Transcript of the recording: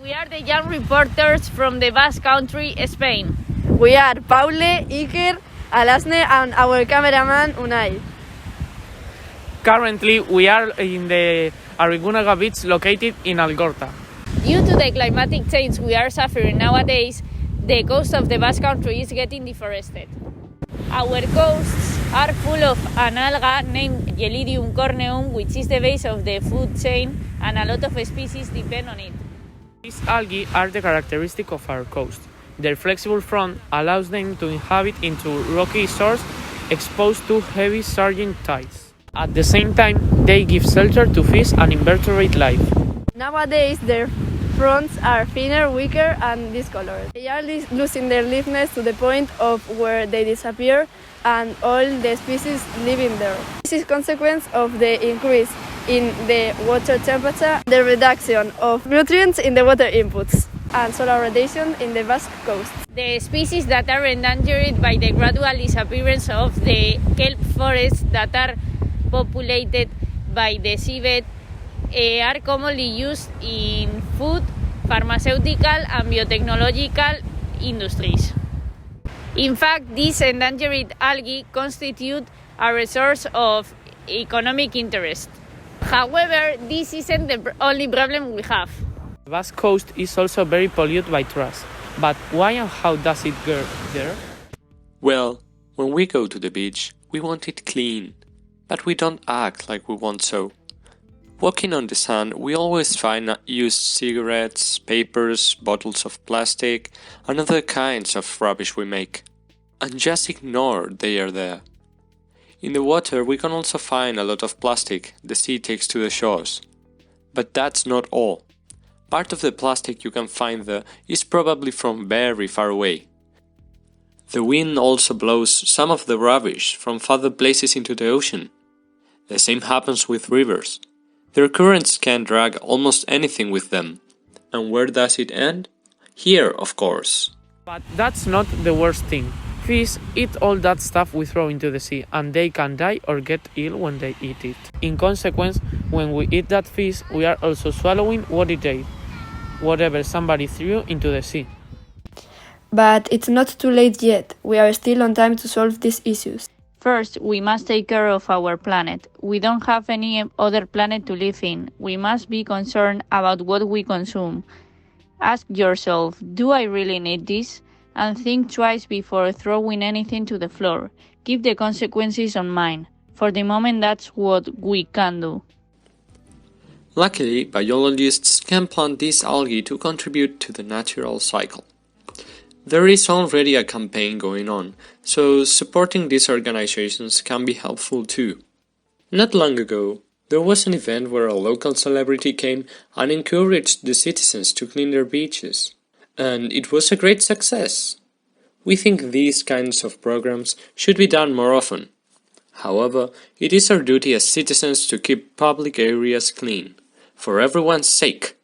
We are the young reporters from the Basque Country, Spain. We are Paule, Iker, Alasne and our cameraman Unai. Currently, we are in the Arrigunaga beach located in Algorta. Due to the climatic change we are suffering nowadays, the coast of the Basque Country is getting deforested. Our coasts are full of an alga named Gelidium corneum, which is the base of the food chain, and a lot of species depend on it. These algae are the characteristic of our coast. Their flexible front allows them to inhabit into rocky shores exposed to heavy surging tides. At the same time, they give shelter to fish and invertebrate life. Nowadays, their fronts are thinner, weaker, and discolored. They are losing their leafness to the point of where they disappear, and all the species living there. This is a consequence of the increase in the water temperature, the reduction of nutrients in the water inputs, and solar radiation in the Basque coast. The species that are endangered by the gradual disappearance of the kelp forests that are populated by the seabed are commonly used in food, pharmaceutical and biotechnological industries. In fact, these endangered algae constitute a resource of economic interest. However, this isn't the only problem we have. The Basque coast is also very polluted by trash. But why and how does it get there? Well, when we go to the beach, we want it clean, but we don't act like we want so. Walking on the sand, we always find used cigarettes, papers, bottles of plastic, and other kinds of rubbish we make, and just ignore they are there. In the water, we can also find a lot of plastic the sea takes to the shores. But that's not all. Part of the plastic you can find there is probably from very far away. The wind also blows some of the rubbish from farther places into the ocean. The same happens with rivers. Their currents can drag almost anything with them. And where does it end? Here, of course. But that's not the worst thing. Fish eat all that stuff we throw into the sea, and they can die or get ill when they eat it. In consequence, when we eat that fish, we are also swallowing what it ate, whatever somebody threw into the sea. But it's not too late yet. We are still on time to solve these issues. First, we must take care of our planet. We don't have any other planet to live in. We must be concerned about what we consume. Ask yourself, do I really need this? And think twice before throwing anything to the floor. Keep the consequences on mind. For the moment, that's what we can do. Luckily, biologists can plant these algae to contribute to the natural cycle. There is already a campaign going on, so supporting these organizations can be helpful too. Not long ago, there was an event where a local celebrity came and encouraged the citizens to clean their beaches. And it was a great success. We think these kinds of programs should be done more often. However, it is our duty as citizens to keep public areas clean, for everyone's sake.